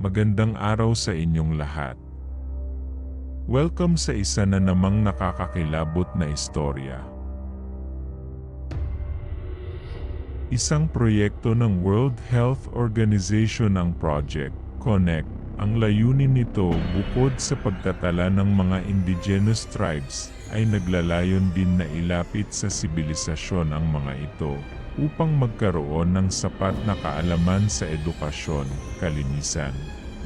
Magandang araw sa inyong lahat. Welcome sa isa na namang nakakakilabot na istorya. Isang proyekto ng World Health Organization ang Project Connect. Ang layunin nito bukod sa pagtatala ng mga indigenous tribes ay naglalayon din na ilapit sa sibilisasyon ang mga ito upang magkaroon ng sapat na kaalaman sa edukasyon, kalinisan,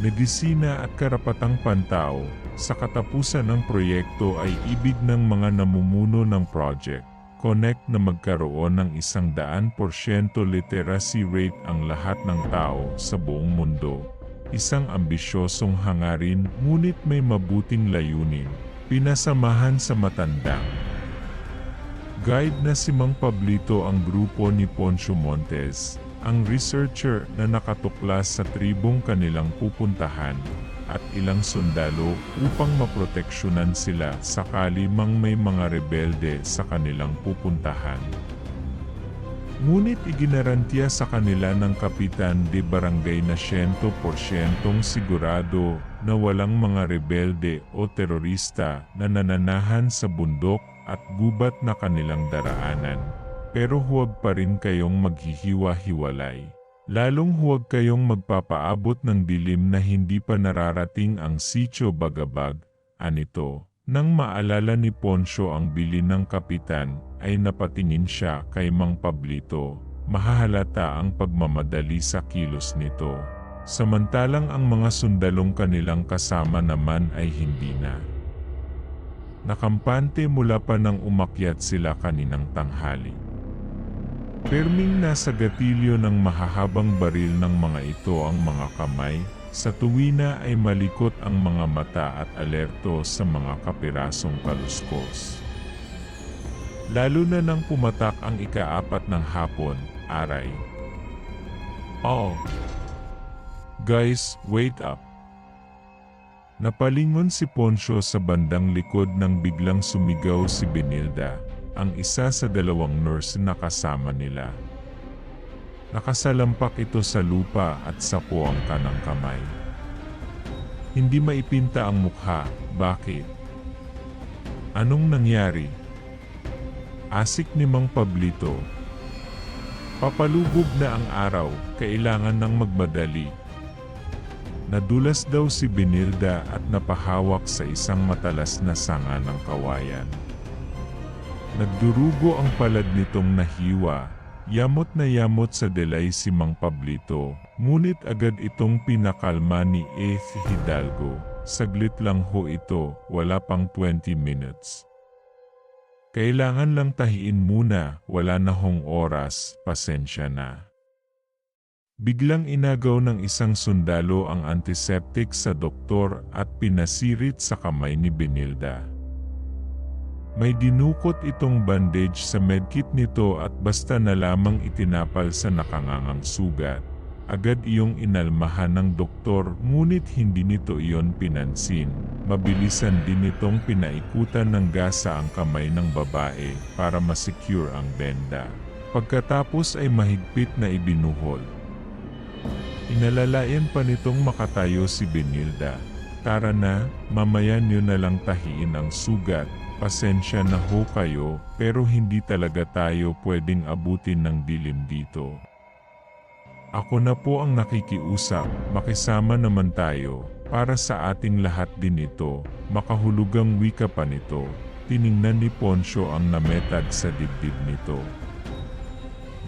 medisina at karapatang pantao. Sa katapusan ng proyekto ay ibig ng mga namumuno ng Project Connect na magkaroon ng 100% literacy rate ang lahat ng tao sa buong mundo. Isang ambisyosong hangarin ngunit may mabuting layunin, pinasamahan sa matandang guide na si Mang Pablito. Ang grupo ni Poncio Montes, ang researcher na nakatuklas sa tribong kanilang pupuntahan, at ilang sundalo upang maproteksyonan sila sakali mang may mga rebelde sa kanilang pupuntahan. Ngunit iginarantiya sa kanila ng Kapitan de Barangay na 100% sigurado na walang mga rebelde o terorista na nananahan sa bundok at gubat na kanilang daraanan. Pero huwag pa rin kayong maghihiwa-hiwalay. Lalong huwag kayong magpapaabot ng dilim na hindi pa nararating ang Sitio Bagabag. Anito, nang maalala ni Poncio ang bilin ng kapitan, ay napatingin siya kay Mang Pablito. Mahahalata ang pagmamadali sa kilos nito. Samantalang ang mga sundalong kanilang kasama naman ay hindi na nakampante mula pa nang umakyat sila kaninang tanghali. Perming nasa gatilyo ng mahahabang baril ng mga ito ang mga kamay, sa tuwina ay malikot ang mga mata at alerto sa mga kapirasong kaluskos. Lalo na nang pumatak ang ika-4 ng hapon, aray. Oh! Guys, wait up! Napalingon si Poncio sa bandang likod nang biglang sumigaw si Benilda, ang isa sa 2 nurse na kasama nila. Nakasalampak ito sa lupa at sapo ang kanang kamay. Hindi maipinta ang mukha. Bakit? Anong nangyari? Asik ni Mang Pablito. Papalubog na ang araw, kailangan ng magmadali. Nadulas daw si Benilda at napahawak sa isang matalas na sanga ng kawayan. Nagdurugo ang palad nitong nahiwa. Yamot na yamot sa delay si Mang Pablito, ngunit agad itong pinakalma ni Eth Hidalgo. Saglit lang ho ito, wala pang 20 minutes. Kailangan lang tahiin muna, wala na hong oras, pasensya na. Biglang inagaw ng isang sundalo ang antiseptic sa doktor at pinasirit sa kamay ni Benilda. May dinukot itong bandage sa medkit nito at basta na lamang itinapal sa nakangangang sugat. Agad iyong inalmahan ng doktor ngunit hindi nito iyon pinansin. Mabilisan din itong pinaikutan ng gasa ang kamay ng babae para masecure ang benda. Pagkatapos ay mahigpit na ibinuhol. Inalalayan pa nitong makatayo si Benilda. Tara na, mamaya niyo na lang tahiin ang sugat. Pasensya na ho kayo, pero hindi talaga tayo pwedeng abutin ng dilim dito. Ako na po ang nakikiusap, makisama naman tayo, para sa ating lahat din ito. Makahulugang wika pa nito. Tiningnan ni Poncio ang nametag sa dibdib nito.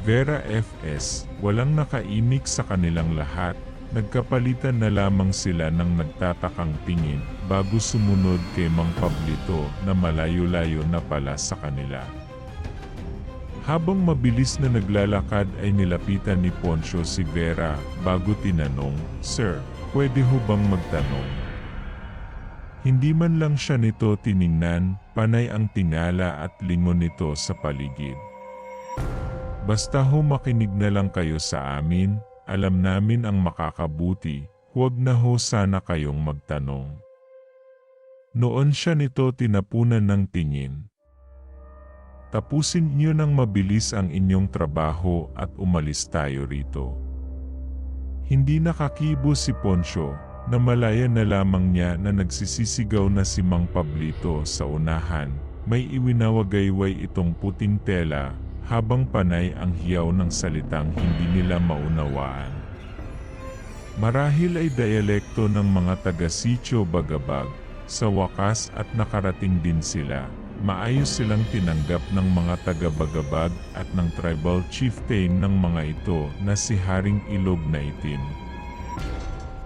Vera F.S., walang nakaimik sa kanilang lahat. Nagkapalitan na lamang sila ng nagtatakang tingin bago sumunod kay Mang Pablito na malayo-layo na pala sa kanila. Habang mabilis na naglalakad ay nilapitan ni Poncio si Vera bago tinanong, "Sir, pwede ho bang magtanong?" Hindi man lang siya nito tiningnan, panay ang tingala at lingon nito sa paligid. "Basta ho makinig na lang kayo sa amin. Alam namin ang makakabuti, huwag na ho sana kayong magtanong." Noon siya nito tinapunan ng tingin. "Tapusin niyo ng mabilis ang inyong trabaho at umalis tayo rito." Hindi nakakibo si Poncio, namalayan na lamang niya na nagsisisigaw na si Mang Pablito sa unahan. May iwinawagayway itong puting tela, habang panay ang hiyaw ng salitang hindi nila maunawaan. Marahil ay dialekto ng mga taga-Sitio Bagabag, sa wakas at nakarating din sila. Maayos silang tinanggap ng mga taga-Bagabag at ng tribal chieftain ng mga ito na si Haring Ilog na Itim.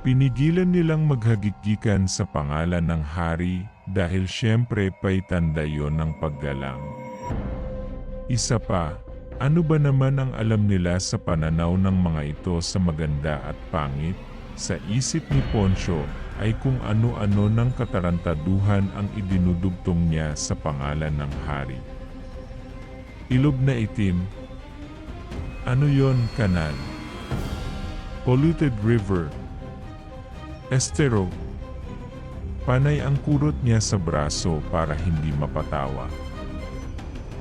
Pinigilan nilang maghagigikan sa pangalan ng hari dahil siyempre paitanda yon ng paggalang. Isa pa, ano ba naman ang alam nila sa pananaw ng mga ito sa maganda at pangit? Sa isip ni Poncio ay kung ano-ano ng katarantaduhan ang idinudugtong niya sa pangalan ng hari. Ilog na itim. Ano yon, kanal? Polluted river. Estero. Panay ang kurot niya sa braso para hindi mapatawa.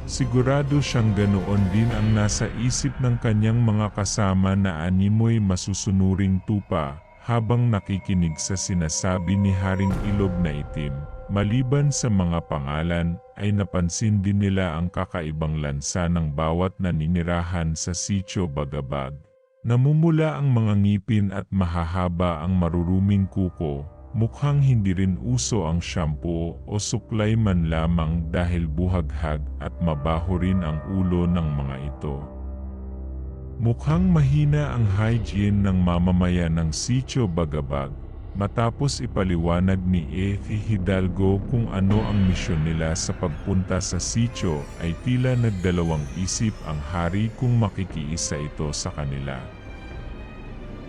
Sigurado siyang ganoon din ang nasa isip ng kanyang mga kasama na animoy masusunuring tupa habang nakikinig sa sinasabi ni Haring Ilog na Itim. Maliban sa mga pangalan, ay napansin din nila ang kakaibang lansa ng bawat naninirahan sa Sitio Bagabag. Namumula ang mga ngipin at mahahaba ang maruruming kuko. Mukhang hindi rin uso ang shampoo o suklay man lamang dahil buhaghag at mabaho rin ang ulo ng mga ito. Mukhang mahina ang hygiene ng mamamayan ng Sitio Bagabag. Matapos ipaliwanag ni Efi Hidalgo kung ano ang misyon nila sa pagpunta sa sitio ay tila nagdalawang isip ang hari kung makikiisa ito sa kanila.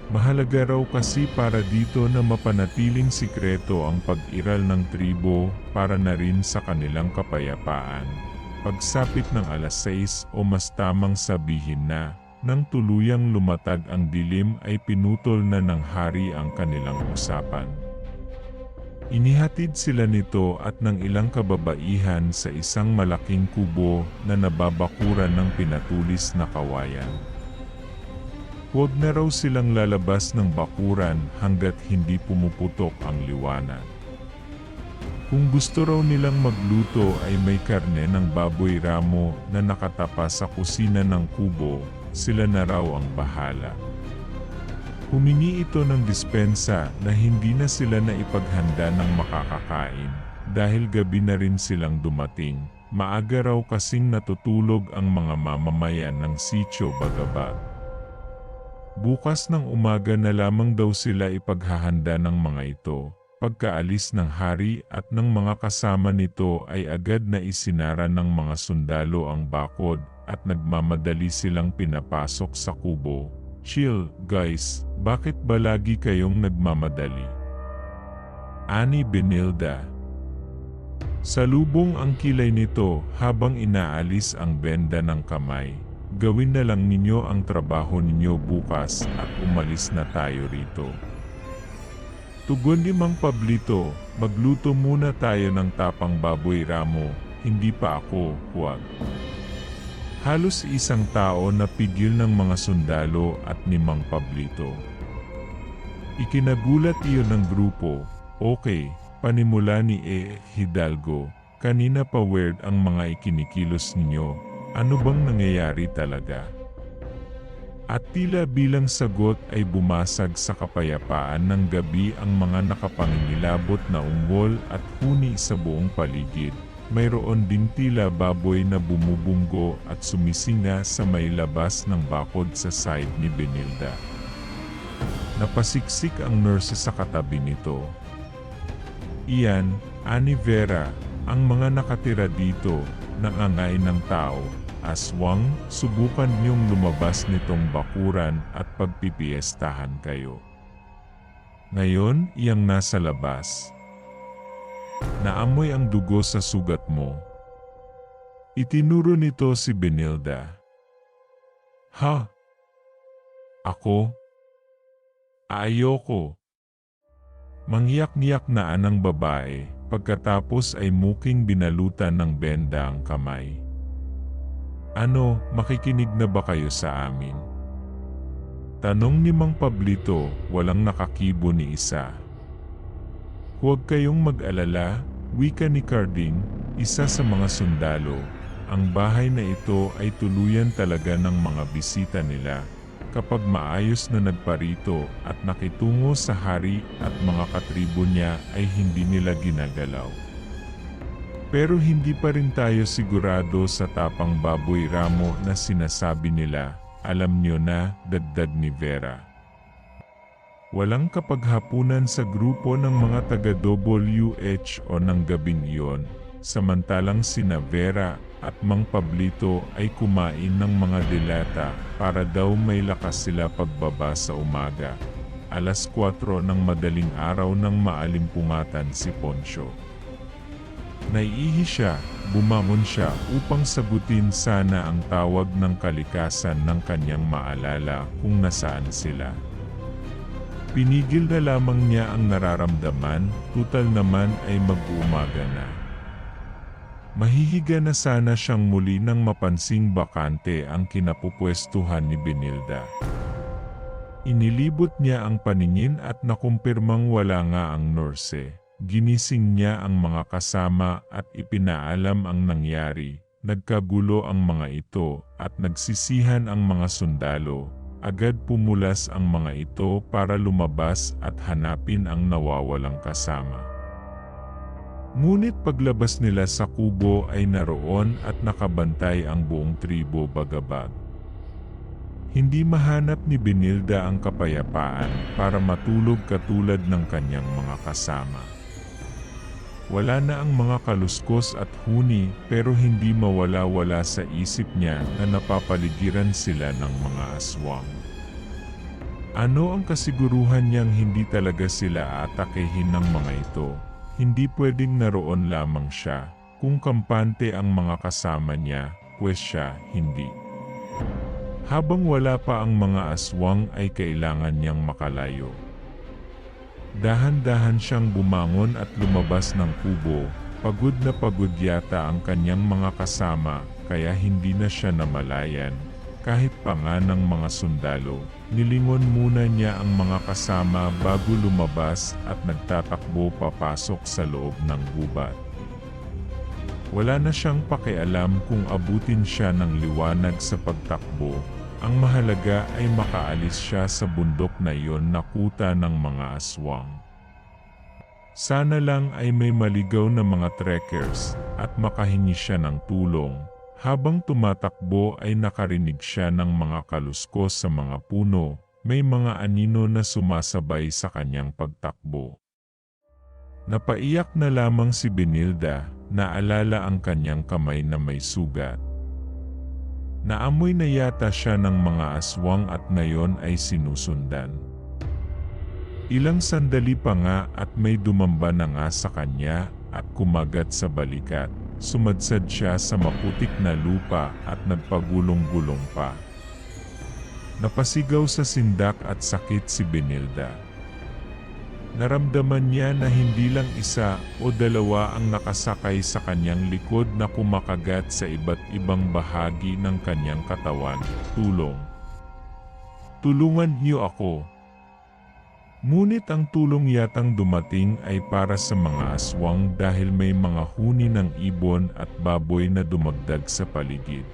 Mahalaga raw kasi para dito na mapanatiling sikreto ang pag-iral ng tribo para na rin sa kanilang kapayapaan. Pagsapit ng alas 6 o mas tamang sabihin na, nang tuluyang lumatag ang dilim ay pinutol na ng hari ang kanilang usapan. Inihatid sila nito at ng ilang kababaihan sa isang malaking kubo na nababakuran ng pinatulis na kawayan. Huwag na raw silang lalabas ng bakuran hanggat hindi pumuputok ang liwanag. Kung gusto raw nilang magluto ay may karne ng baboy ramo na nakatapa sa kusina ng kubo, sila na raw ang bahala. Humingi ito ng dispensa na hindi na sila na ipaghanda ng makakakain dahil gabi na rin silang dumating. Maaga raw kasing natutulog ang mga mamamayan ng Sitio Bagabag. Bukas ng umaga na lamang daw sila ipaghahanda ng mga ito. Pagkaalis ng hari at ng mga kasama nito ay agad na isinara ng mga sundalo ang bakod at nagmamadali silang pinapasok sa kubo. Chill, guys, bakit ba lagi kayong nagmamadali? Ani Benilda. Salubong ang kilay nito habang inaalis ang benda ng kamay. Gawin na lang ninyo ang trabaho ninyo bukas at umalis na tayo rito. Tugon ni Mang Pablito, magluto muna tayo ng tapang baboy ramo, hindi pa ako, huwag. Halos isang tao na pigil ng mga sundalo at ni Mang Pablito. Ikinagulat iyon ng grupo, okay, panimula ni Hidalgo, kanina pa weird ang mga ikinikilos ninyo. Ano bang nangyayari talaga? At tila bilang sagot ay bumasag sa kapayapaan ng gabi ang mga nakapangingilabot na ungol at huni sa buong paligid. Mayroon ding tila baboy na bumubunggo at sumisinga sa may labas ng bakod sa side ni Benilda. Napasiksik ang nurse sa katabi nito. Iyan, Ani Vera, ang mga nakatira dito, nangangay ng tao. Aswang, subukan niyong lumabas nitong bakuran at pagpipiestahan kayo. Ngayon, iyang nasa labas. Naamoy ang dugo sa sugat mo. Itinuro nito si Benilda. Ha? Ako? Ayoko. Mangyak-nyak na anang babae, pagkatapos ay muking binalutan ng benda ang kamay. Ano, makikinig na ba kayo sa amin? Tanong ni Mang Pablito, walang nakakibo ni isa. Huwag kayong mag-alala, wika ni Carding, isa sa mga sundalo. Ang bahay na ito ay tuluyan talaga ng mga bisita nila. Kapag maayos na nagparito at nakitungo sa hari at mga katribo niya ay hindi nila ginagalaw. Pero hindi pa rin tayo sigurado sa tapang baboy ramo na sinasabi nila. Alam nyo na, dagdag ni Vera. Walang kapaghapunan sa grupo ng mga taga-WHO ng gabing iyon, samantalang sina Vera at Mang Pablito ay kumain ng mga dilata para daw may lakas sila pagbaba sa umaga. 4:00 ng madaling araw nang maalimpungatan si Poncio. Naiihi siya, bumangon siya upang sagutin sana ang tawag ng kalikasan ng kanyang maalala kung nasaan sila. Pinigil na lamang niya ang nararamdaman, tutal naman ay mag-uumaga na. Mahihiga na sana siyang muli nang mapansing bakante ang kinapupwestuhan ni Benilda. Inilibot niya ang paningin at nakumpirmang wala nga ang nurse. Ginising niya ang mga kasama at ipinaalam ang nangyari. Nagkagulo ang mga ito at nagsisihan ang mga sundalo. Agad pumulas ang mga ito para lumabas at hanapin ang nawawalang kasama. Ngunit paglabas nila sa kubo ay naroon at nakabantay ang buong tribo Bagabag. Hindi mahanap ni Benilda ang kapayapaan para matulog katulad ng kanyang mga kasama. Wala na ang mga kaluskos at huni pero hindi mawala-wala sa isip niya na napapaligiran sila ng mga aswang. Ano ang kasiguruhan niyang hindi talaga sila atakehin ng mga ito? Hindi pwedeng naroon lamang siya. Kung kampante ang mga kasama niya, pues siya hindi. Habang wala pa ang mga aswang ay kailangan niyang makalayo. Dahan-dahan siyang bumangon at lumabas ng kubo. Pagod na pagod yata ang kanyang mga kasama kaya hindi na siya namalayan. Kahit pa nga ng mga sundalo, nilingon muna niya ang mga kasama bago lumabas at nagtatakbo papasok sa loob ng gubat. Wala na siyang pakialam kung abutin siya ng liwanag sa pagtakbo. Ang mahalaga ay makaalis siya sa bundok na iyon na kuta ng mga aswang. Sana lang ay may maligaw na mga trekkers at makahingi siya ng tulong. Habang tumatakbo ay nakarinig siya ng mga kaluskos sa mga puno. May mga anino na sumasabay sa kanyang pagtakbo. Napaiyak na lamang si Benilda, naalala ang kanyang kamay na may sugat. Naamoy na yata siya ng mga aswang at ngayon ay sinusundan. Ilang sandali pa nga at may dumamba na nga sa kanya at kumagat sa balikat. Sumadsad siya sa maputik na lupa at nagpagulong-gulong pa. Napasigaw sa sindak at sakit si Benilda. Naramdaman niya na hindi lang isa o dalawa ang nakasakay sa kanyang likod na kumakagat sa iba't ibang bahagi ng kanyang katawan. Tulong. Tulungan niyo ako. Ngunit ang tulong yatang dumating ay para sa mga aswang dahil may mga huni ng ibon at baboy na dumagdag sa paligid.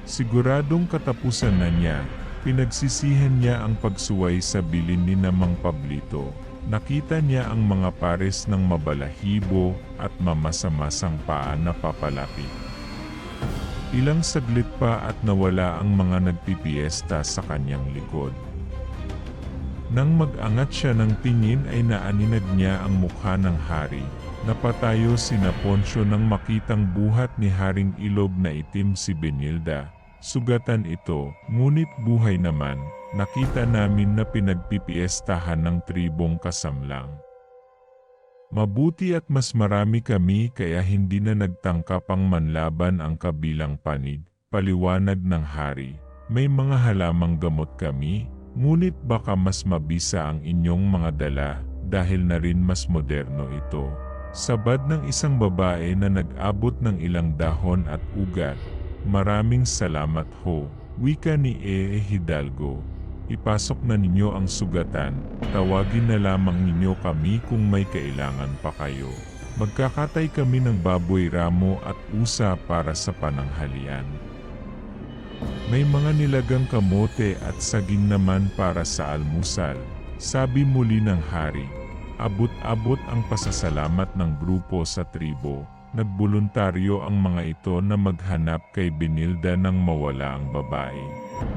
Siguradong katapusan na niya. Pinagsisihan niya ang pagsuway sa bilin ni Mang Pablito. Nakita niya ang mga pares ng mabalahibo at mamasa-masang paa na papalapit. Ilang saglit pa at nawala ang mga nagpipiesta sa kanyang likod. Nang mag-angat siya ng tingin ay naaninag niya ang mukha ng hari. Napatayo sina Poncio nang makitang buhat ni Haring Ilog na itim si Benilda. Sugatan ito, ngunit buhay naman. Nakita namin na pinagpipiestahan ng tribong kasamlang. Mabuti at mas marami kami kaya hindi na nagtangka pang manlaban ang kabilang panig. Paliwanag ng hari, may mga halamang gamot kami, ngunit baka mas mabisa ang inyong mga dala dahil na rin mas moderno ito. Sabad ng isang babae na nag-abot ng ilang dahon at ugat. Maraming salamat ho, wika ni Hidalgo. ipasok na ninyo ang sugatan, tawagin na lamang ninyo kami kung may kailangan pa kayo. Magkakatay kami ng baboy ramo at usa para sa pananghalian. May mga nilagang kamote at saging naman para sa almusal, sabi muli ng hari. Abot-abot ang pasasalamat ng grupo sa tribo. Nagboluntaryo ang mga ito na maghanap kay Benilda nang mawala ang babae.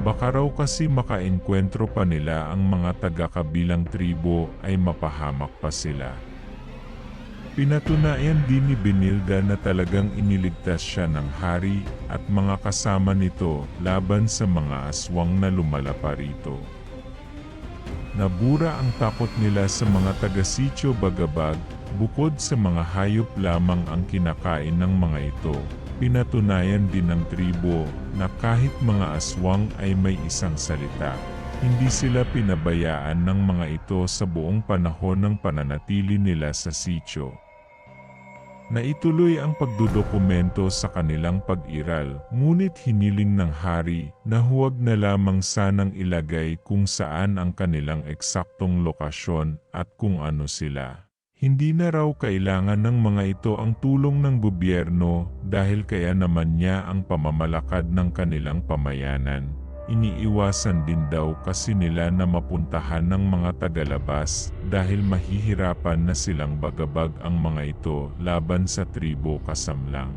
Baka raw kasi makaenkwentro pa nila ang mga taga-kabilang tribo ay mapahamak pa sila. Pinatunayan din ni Benilda na talagang iniligtas siya ng hari at mga kasama nito laban sa mga aswang na lumalapa rito. Nabura ang takot nila sa mga taga-sitio Bagabag. Bukod sa mga hayop lamang ang kinakain ng mga ito, pinatunayan din ng tribo na kahit mga aswang ay may isang salita. Hindi sila pinabayaan ng mga ito sa buong panahon ng pananatili nila sa sitio. Naituloy ang pagdodokumento sa kanilang pag-iral, ngunit hiniling ng hari na huwag na lamang sanang ilagay kung saan ang kanilang eksaktong lokasyon at kung ano sila. Hindi na raw kailangan ng mga ito ang tulong ng gobyerno dahil kaya naman niya ang pamamalakad ng kanilang pamayanan. Iniiwasan din daw kasi nila na mapuntahan ng mga tagalabas dahil mahihirapan na silang bagabag ang mga ito laban sa tribo kasamlang.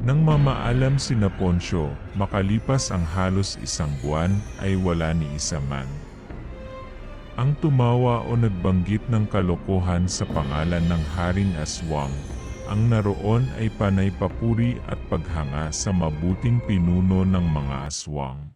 Nang mamaalam sina Poncio, makalipas ang halos isang buwan ay wala ni isa man. Ang tumawa o nagbanggit ng kalokohan sa pangalan ng Haring Aswang, ang naroon ay panay papuri at paghanga sa mabuting pinuno ng mga aswang.